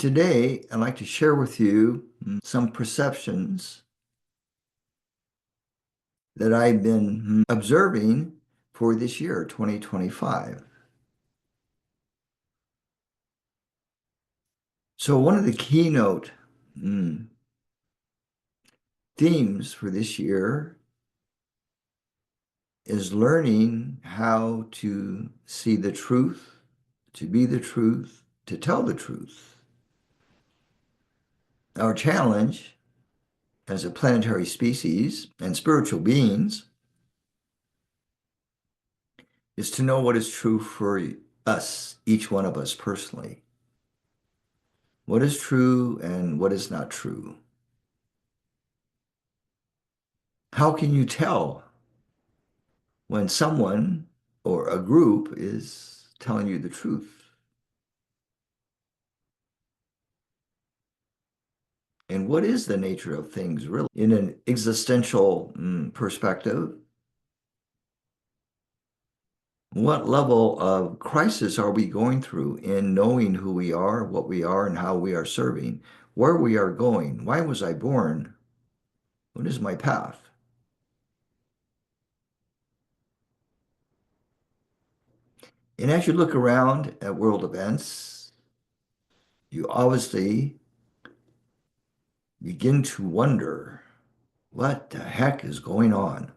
Today, I'd like to share with you some perceptions that I've been observing for this year, 2025. So one of the keynote themes for this year is learning how to see the truth, to be the truth, to tell the truth. Our challenge as a planetary species and spiritual beings is to know what is true for us, each one of us personally. What is true and what is not true? How can you tell when someone or a group is telling you the truth? And what is the nature of things really? In an existential perspective, what level of crisis are we going through in knowing who we are, what we are, and how we are serving, where we are going? Why was I born? What is my path? And as you look around at world events, you obviously begin to wonder what the heck is going on?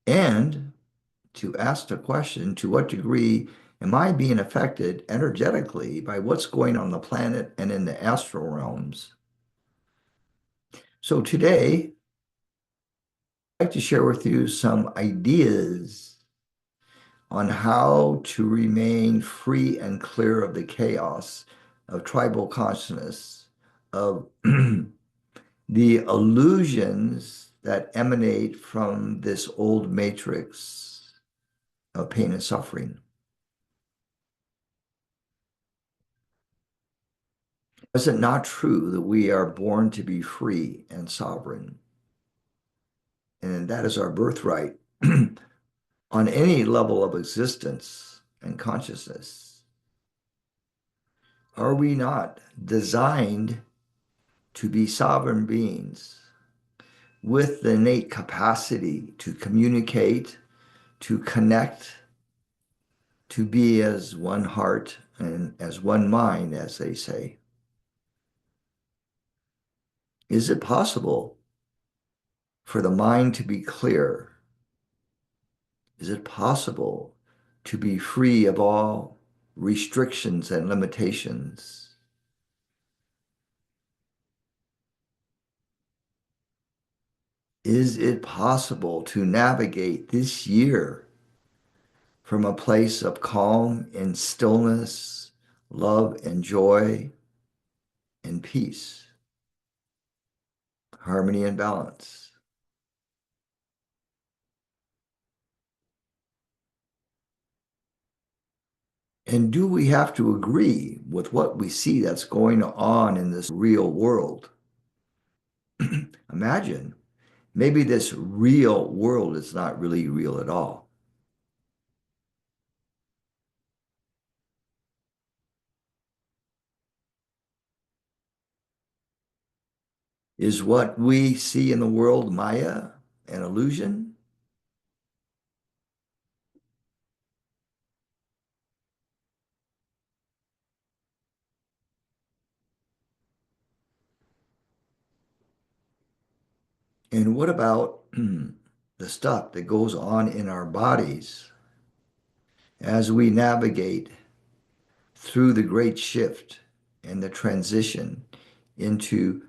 And to ask the question, to what degree am I being affected energetically by what's going on the planet and in the astral realms? So today, I'd like to share with you some ideas on how to remain free and clear of the chaos of tribal consciousness, of the illusions that emanate from this old matrix of pain and suffering. Is it not true that we are born to be free and sovereign? And that is our birthright on any level of existence and consciousness. Are we not designed to be sovereign beings with the innate capacity to communicate, to connect, to be as one heart and as one mind, as they say? Is it possible for the mind to be clear? Is it possible to be free of all restrictions and limitations? Is it possible to navigate this year from a place of calm and stillness, love and joy and peace, harmony and balance? And do we have to agree with what we see that's going on in this real world? Imagine maybe this real world is not really real at all. Is what we see in the world Maya, an illusion? And what about the stuff that goes on in our bodies as we navigate through the great shift and the transition into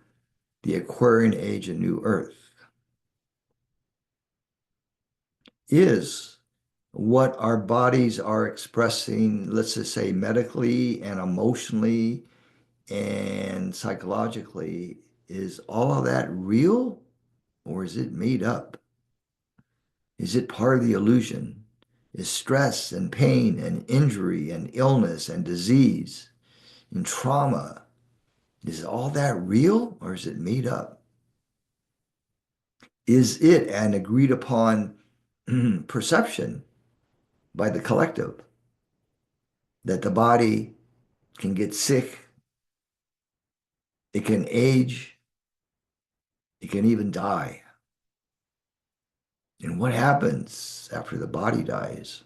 the Aquarian age and new earth? Is what our bodies are expressing, let's just say medically and emotionally and psychologically, is all of that real or is it made up? Is it part of the illusion? Is stress and pain and injury and illness and disease and trauma, is all that real or is it made up? Is it an agreed upon perception by the collective? that the body can get sick, it can age, it can even die. And what happens after the body dies?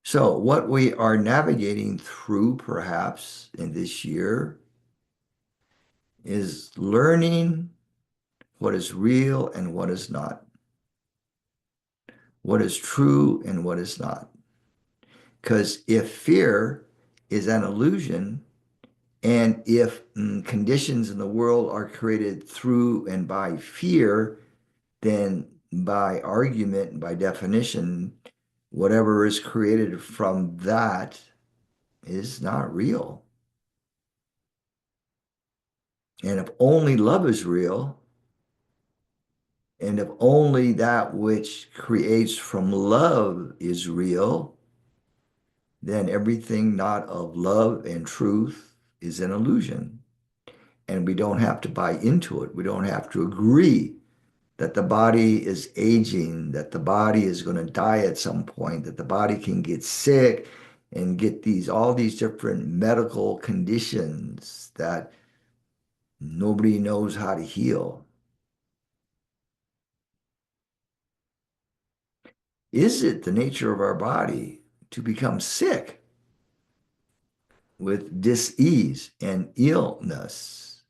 So, what we are navigating through perhaps in this year is learning what is real and what is not, what is true and what is not. Because if fear is an illusion, and if conditions in the world are created through and by fear, then by argument and by definition, whatever is created from that is not real. And if only love is real, and if only that which creates from love is real, then everything not of love and truth is an illusion. And we don't have to buy into it. We don't have to agree that the body is aging, that the body is going to die at some point, that the body can get sick and get all these different medical conditions that nobody knows how to heal. Is it the nature of our body to become sick with dis-ease and illness?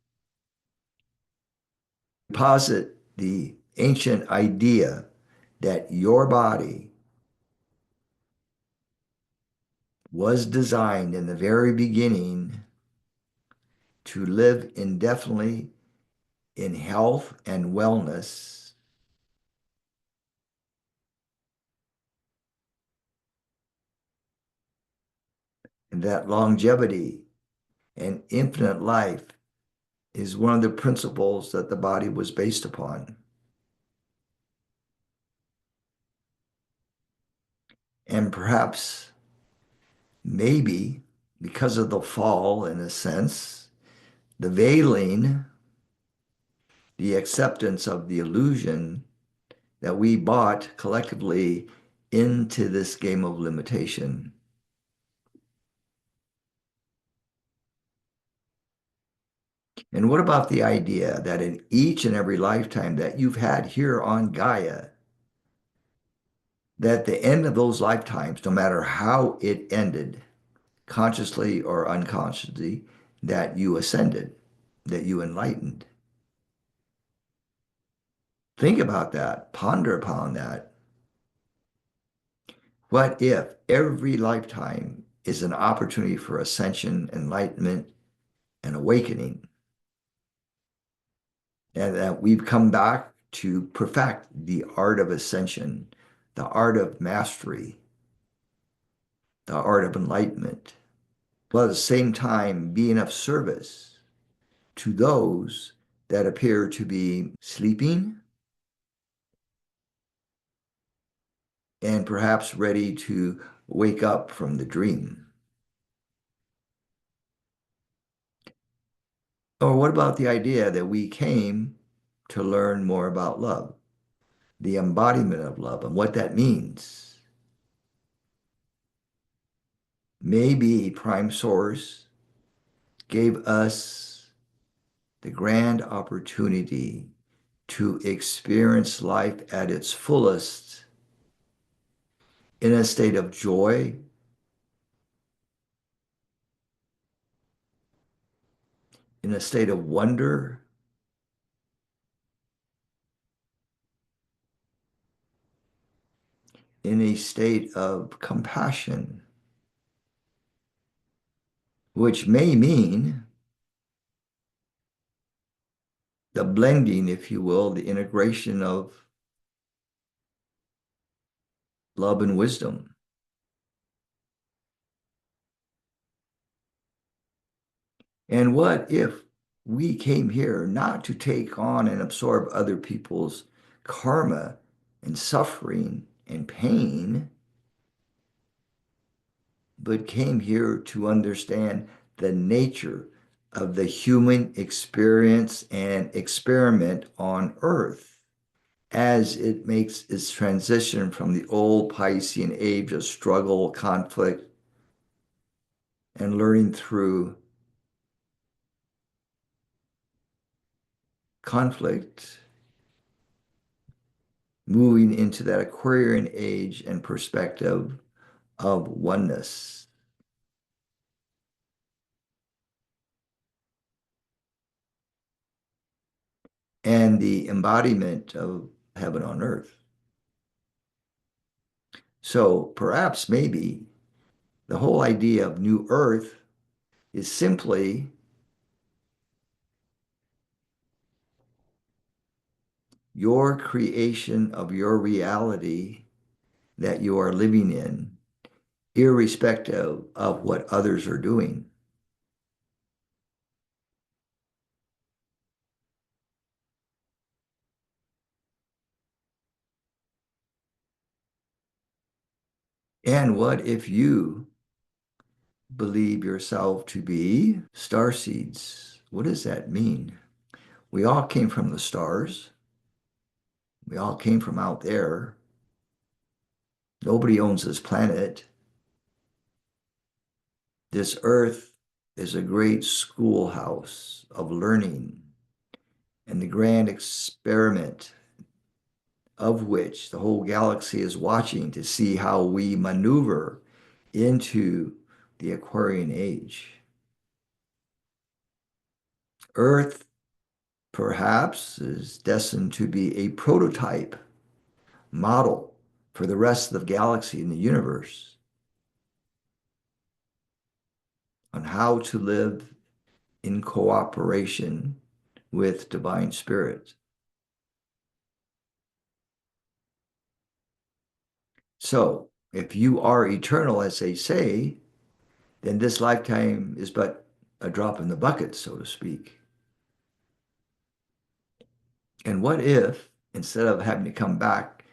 Posit the ancient idea that your body was designed in the very beginning to live indefinitely in health and wellness, and that longevity and infinite life is one of the principles that the body was based upon. And perhaps, maybe, because of the fall, in a sense, the veiling, the acceptance of the illusion that we bought collectively into this game of limitation. And what about the idea that in each and every lifetime that you've had here on Gaia, that at the end of those lifetimes, no matter how it ended, consciously or unconsciously, that you ascended, that you enlightened? Think about that, ponder upon that. What if every lifetime is an opportunity for ascension, enlightenment, and awakening? And that we've come back to perfect the art of ascension, the art of mastery, the art of enlightenment, while at the same time being of service to those that appear to be sleeping and perhaps ready to wake up from the dream. Or what about the idea that we came to learn more about love, the embodiment of love, and what that means? Maybe Prime Source gave us the grand opportunity to experience life at its fullest in a state of joy, in a state of wonder, in a state of compassion, which may mean the blending, if you will, the integration of love and wisdom. And what if we came here not to take on and absorb other people's karma and suffering and pain, but came here to understand the nature of the human experience and experiment on earth, as it makes its transition from the old Piscean age of struggle, conflict, and learning through conflict, moving into that Aquarian age and perspective of oneness and the embodiment of heaven on earth. So perhaps maybe the whole idea of new earth is simply your creation of your reality that you are living in, irrespective of what others are doing. And what if you believe yourself to be star seeds? What does that mean? We all came from the stars. We all came from out there. Nobody owns this planet. This earth is a great schoolhouse of learning and the grand experiment of which the whole galaxy is watching to see how we maneuver into the Aquarian age. Earth, perhaps, is destined to be a prototype model for the rest of the galaxy and the universe on how to live in cooperation with divine spirit. So, if you are eternal, as they say, then this lifetime is but a drop in the bucket, so to speak. And what if, instead of having to come back,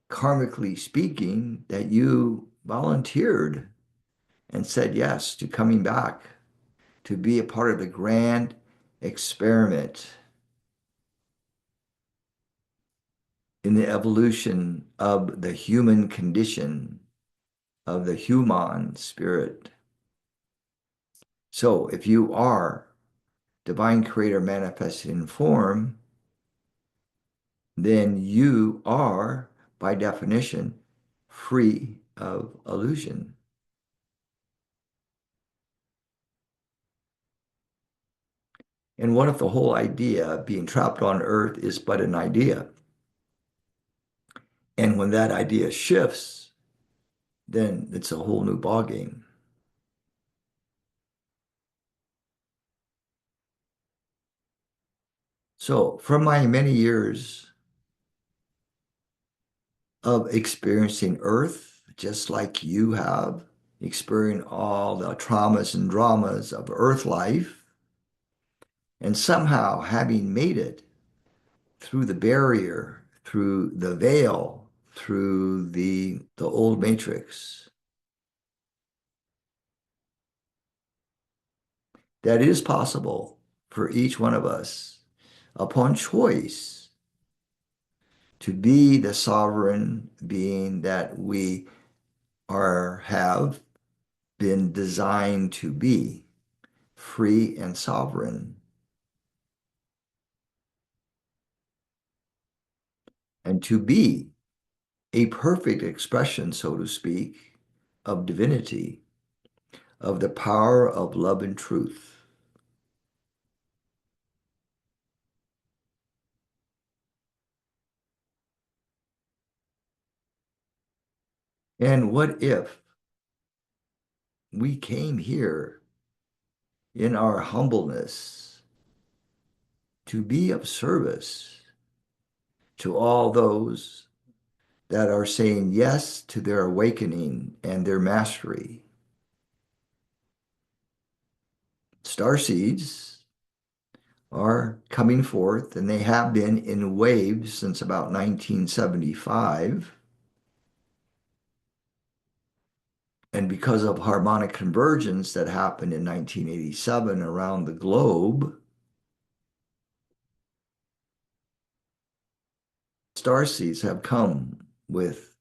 karmically speaking, that you volunteered and said yes to coming back to be a part of the grand experiment in the evolution of the human condition, of the human spirit? So if you are divine creator manifested in form, then you are, by definition, free of illusion. And what if the whole idea of being trapped on earth is but an idea? And when that idea shifts, then it's a whole new ballgame. So from my many years of experiencing earth, just like you have, experiencing all the traumas and dramas of earth life, and somehow having made it through the barrier, through the veil, through the old matrix, that it is possible for each one of us, upon choice, to be the sovereign being that we have been designed to be, free and sovereign, and to be a perfect expression, so to speak, of divinity, of the power of love and truth. And what if we came here in our humbleness to be of service to all those that are saying yes to their awakening and their mastery? Star seeds are coming forth, and they have been in waves since about 1975. And because of harmonic convergence that happened in 1987 around the globe, starseeds have come with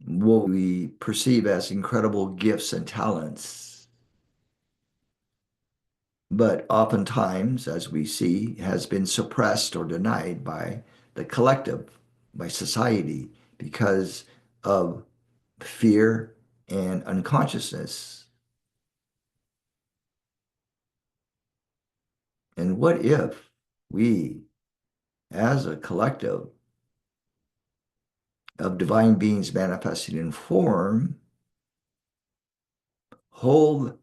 what we perceive as incredible gifts and talents, but oftentimes, as we see, has been suppressed or denied by the collective, by society, because of fear and unconsciousness. And what if we, as a collective of divine beings manifesting in form, hold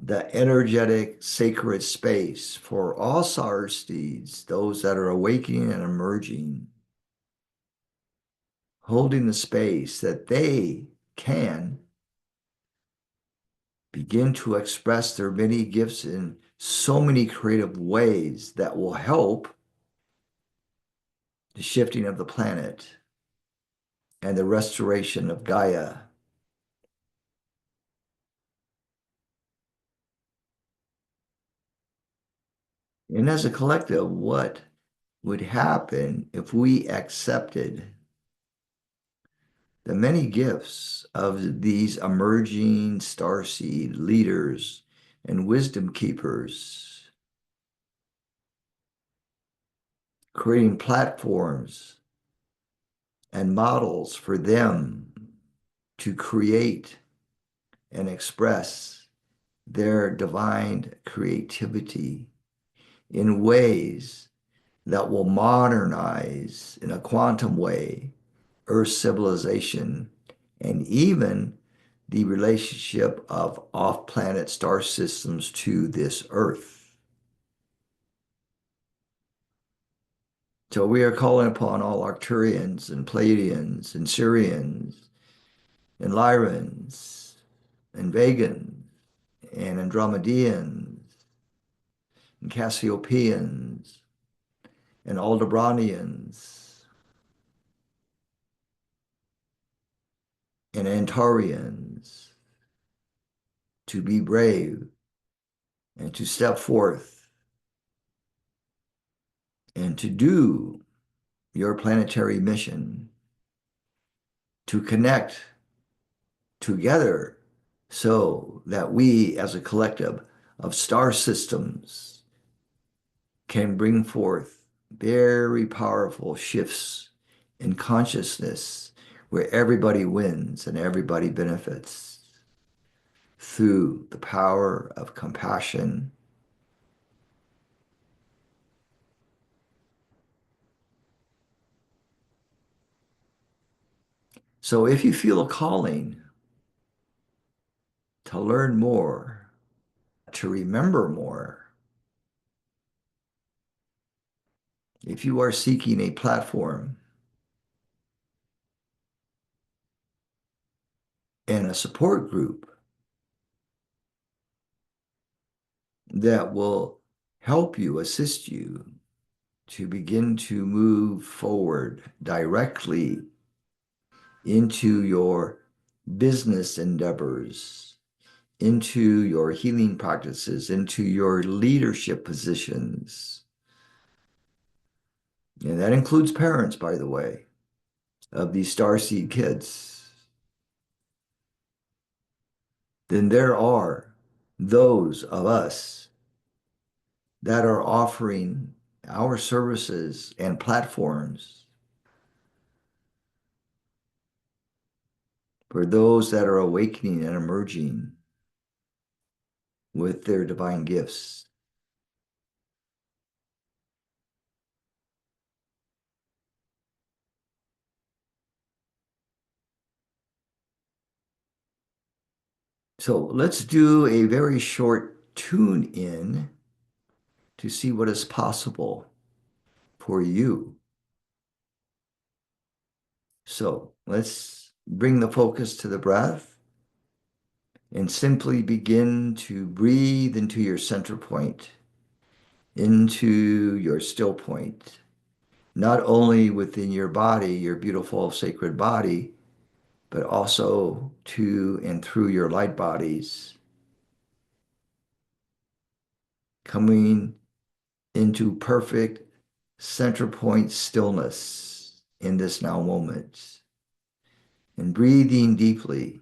the energetic sacred space for all star seeds, those that are awakening and emerging, holding the space that they can begin to express their many gifts in so many creative ways that will help the shifting of the planet and the restoration of Gaia. And as a collective, what would happen if we accepted the many gifts of these emerging starseed leaders and wisdom keepers, creating platforms and models for them to create and express their divine creativity in ways that will modernize in a quantum way Earth civilization and even the relationship of off-planet star systems to this Earth. So we are calling upon all Arcturians and Pleiadians and Sirians and Lyrans and Vegans and Andromedians and Cassiopeans and Aldebaranians and Antarians to be brave and to step forth and to do your planetary mission to connect together so that we as a collective of star systems can bring forth very powerful shifts in consciousness where everybody wins and everybody benefits through the power of compassion. So if you feel a calling to learn more, to remember more, if you are seeking a platform and a support group that will help you, assist you to begin to move forward directly into your business endeavors, into your healing practices, into your leadership positions. And that includes parents, by the way, of these starseed kids. Then there are those of us that are offering our services and platforms for those that are awakening and emerging with their divine gifts. So let's do a very short tune in to see what is possible for you. So let's bring the focus to the breath and simply begin to breathe into your center point, into your still point, not only within your body, your beautiful sacred body, but also to and through your light bodies, coming into perfect center point stillness in this now moment and breathing deeply,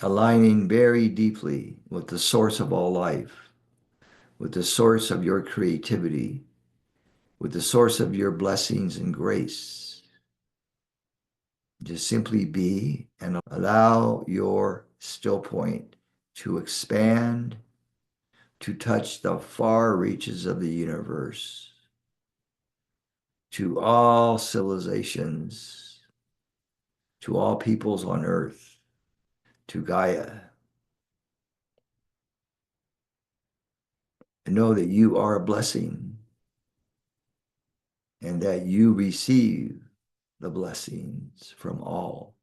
aligning very deeply with the source of all life, with the source of your creativity, with the source of your blessings and grace. Just simply be and allow your still point to expand, to touch the far reaches of the universe, to all civilizations, to all peoples on earth, to Gaia. And know that you are a blessing and that you receive the blessings from all.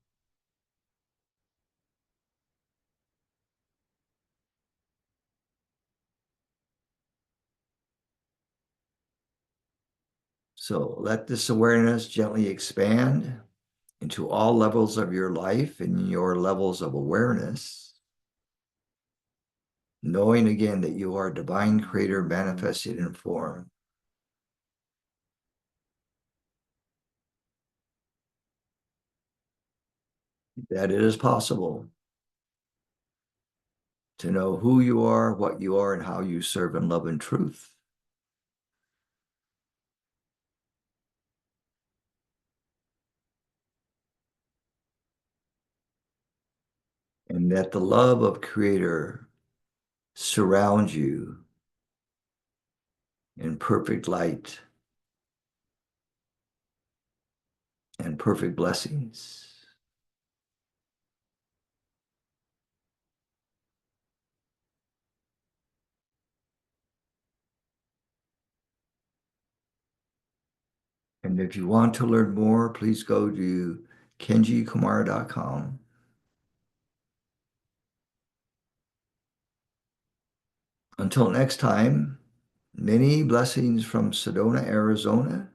So let this awareness gently expand into all levels of your life and your levels of awareness, knowing again that you are divine creator manifested in form. That it is possible to know who you are, what you are, and how you serve in love and truth. And that the love of Creator surrounds you in perfect light and perfect blessings. And if you want to learn more, please go to kenjikumara.com. Until next time, many blessings from Sedona, Arizona.